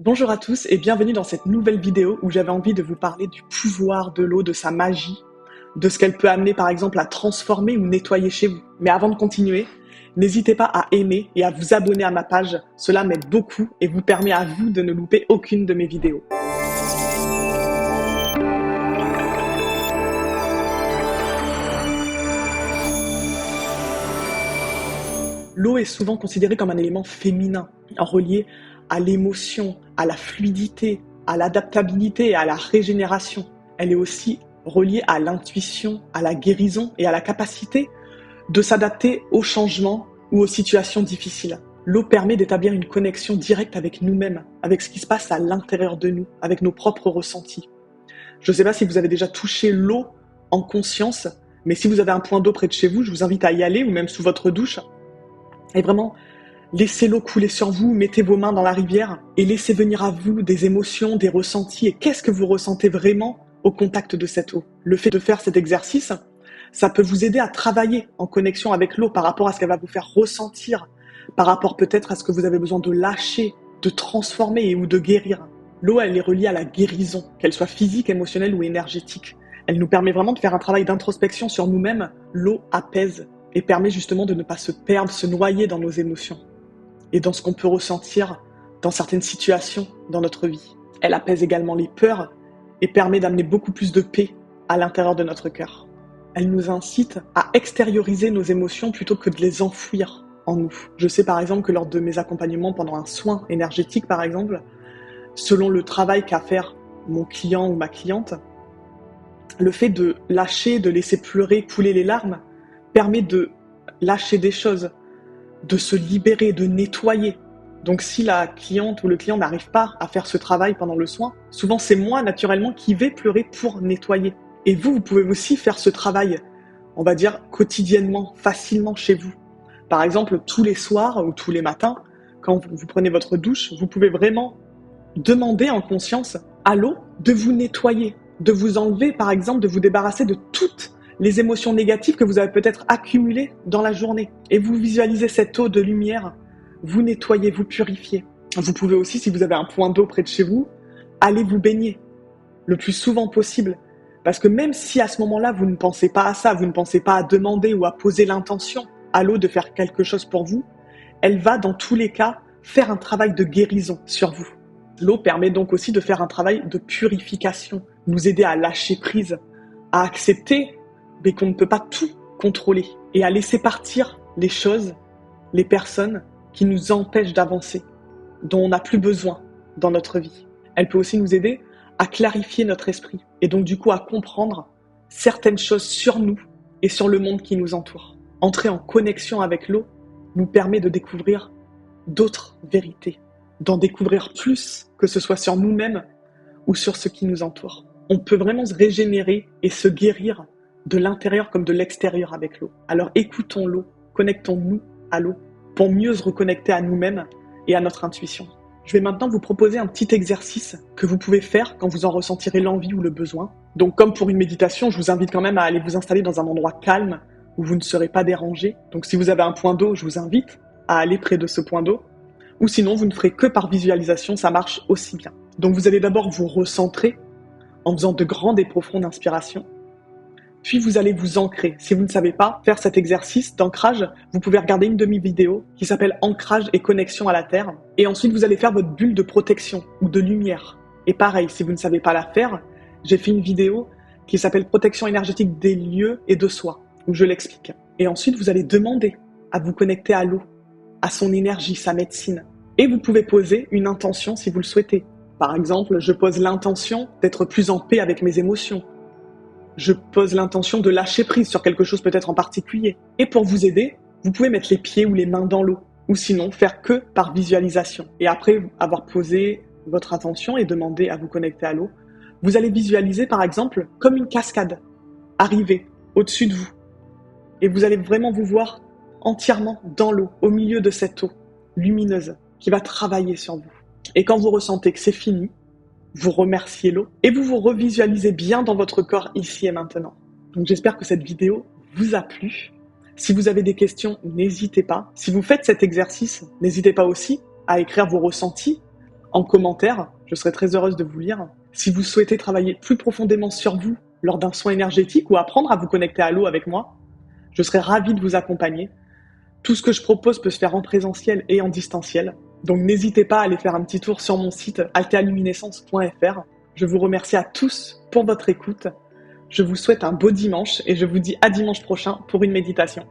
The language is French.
Bonjour à tous et bienvenue dans cette nouvelle vidéo où j'avais envie de vous parler du pouvoir de l'eau, de sa magie, de ce qu'elle peut amener par exemple à transformer ou nettoyer chez vous. Mais avant de continuer, n'hésitez pas à aimer et à vous abonner à ma page, cela m'aide beaucoup et vous permet à vous de ne louper aucune de mes vidéos. L'eau est souvent considérée comme un élément féminin, relié à l'émotion, à la fluidité, à l'adaptabilité et à la régénération. Elle est aussi reliée à l'intuition, à la guérison et à la capacité de s'adapter aux changements ou aux situations difficiles. L'eau permet d'établir une connexion directe avec nous-mêmes, avec ce qui se passe à l'intérieur de nous, avec nos propres ressentis. Je ne sais pas si vous avez déjà touché l'eau en conscience, mais si vous avez un point d'eau près de chez vous, je vous invite à y aller ou même sous votre douche. Et vraiment, laissez l'eau couler sur vous, mettez vos mains dans la rivière et laissez venir à vous des émotions, des ressentis. Et qu'est-ce que vous ressentez vraiment au contact de cette eau? Le fait de faire cet exercice, ça peut vous aider à travailler en connexion avec l'eau par rapport à ce qu'elle va vous faire ressentir, par rapport peut-être à ce que vous avez besoin de lâcher, de transformer ou de guérir. L'eau, elle est reliée à la guérison, qu'elle soit physique, émotionnelle ou énergétique. Elle nous permet vraiment de faire un travail d'introspection sur nous-mêmes. L'eau apaise et permet justement de ne pas se perdre, se noyer dans nos émotions et dans ce qu'on peut ressentir dans certaines situations dans notre vie. Elle apaise également les peurs et permet d'amener beaucoup plus de paix à l'intérieur de notre cœur. Elle nous incite à extérioriser nos émotions plutôt que de les enfouir en nous. Je sais par exemple que lors de mes accompagnements pendant un soin énergétique par exemple, selon le travail qu'a à faire mon client ou ma cliente, le fait de lâcher, de laisser pleurer, couler les larmes, permet de lâcher des choses, de se libérer, de nettoyer. Donc si la cliente ou le client n'arrive pas à faire ce travail pendant le soin, souvent c'est moi naturellement qui vais pleurer pour nettoyer. Et vous pouvez aussi faire ce travail, on va dire quotidiennement, facilement chez vous. Par exemple, tous les soirs ou tous les matins, quand vous prenez votre douche, vous pouvez vraiment demander en conscience à l'eau de vous nettoyer, de vous enlever par exemple, de vous débarrasser de toutes les émotions négatives que vous avez peut-être accumulées dans la journée. Et vous visualisez cette eau de lumière, vous nettoyez, vous purifiez. Vous pouvez aussi, si vous avez un point d'eau près de chez vous, aller vous baigner le plus souvent possible. Parce que même si à ce moment-là, vous ne pensez pas à ça, vous ne pensez pas à demander ou à poser l'intention à l'eau de faire quelque chose pour vous, elle va dans tous les cas faire un travail de guérison sur vous. L'eau permet donc aussi de faire un travail de purification, nous aider à lâcher prise, à accepter mais qu'on ne peut pas tout contrôler et à laisser partir les choses, les personnes qui nous empêchent d'avancer, dont on n'a plus besoin dans notre vie. Elle peut aussi nous aider à clarifier notre esprit et donc du coup à comprendre certaines choses sur nous et sur le monde qui nous entoure. Entrer en connexion avec l'eau nous permet de découvrir d'autres vérités, d'en découvrir plus, que ce soit sur nous-mêmes ou sur ce qui nous entoure. On peut vraiment se régénérer et se guérir de l'intérieur comme de l'extérieur avec l'eau. Alors écoutons l'eau, connectons-nous à l'eau pour mieux se reconnecter à nous-mêmes et à notre intuition. Je vais maintenant vous proposer un petit exercice que vous pouvez faire quand vous en ressentirez l'envie ou le besoin. Donc comme pour une méditation, je vous invite quand même à aller vous installer dans un endroit calme où vous ne serez pas dérangé. Donc si vous avez un point d'eau, je vous invite à aller près de ce point d'eau. Ou sinon, vous ne ferez que par visualisation, ça marche aussi bien. Donc vous allez d'abord vous recentrer en faisant de grandes et profondes inspirations. Puis vous allez vous ancrer. Si vous ne savez pas faire cet exercice d'ancrage, vous pouvez regarder une de mes vidéos qui s'appelle Ancrage et connexion à la Terre. Et ensuite, vous allez faire votre bulle de protection ou de lumière. Et pareil, si vous ne savez pas la faire, j'ai fait une vidéo qui s'appelle Protection énergétique des lieux et de soi, où je l'explique. Et ensuite, vous allez demander à vous connecter à l'eau, à son énergie, sa médecine. Et vous pouvez poser une intention si vous le souhaitez. Par exemple, je pose l'intention d'être plus en paix avec mes émotions. Je pose l'intention de lâcher prise sur quelque chose peut-être en particulier. Et pour vous aider, vous pouvez mettre les pieds ou les mains dans l'eau, ou sinon faire que par visualisation. Et après avoir posé votre attention et demandé à vous connecter à l'eau, vous allez visualiser par exemple comme une cascade arriver au-dessus de vous. Et vous allez vraiment vous voir entièrement dans l'eau, au milieu de cette eau lumineuse qui va travailler sur vous. Et quand vous ressentez que c'est fini, vous remerciez l'eau et vous vous revisualisez bien dans votre corps ici et maintenant. Donc j'espère que cette vidéo vous a plu. Si vous avez des questions, n'hésitez pas. Si vous faites cet exercice, n'hésitez pas aussi à écrire vos ressentis en commentaire, je serai très heureuse de vous lire. Si vous souhaitez travailler plus profondément sur vous lors d'un soin énergétique ou apprendre à vous connecter à l'eau avec moi, je serai ravie de vous accompagner. Tout ce que je propose peut se faire en présentiel et en distanciel. Donc n'hésitez pas à aller faire un petit tour sur mon site altealuminescence.fr. Je vous remercie à tous pour votre écoute. Je vous souhaite un beau dimanche et je vous dis à dimanche prochain pour une méditation.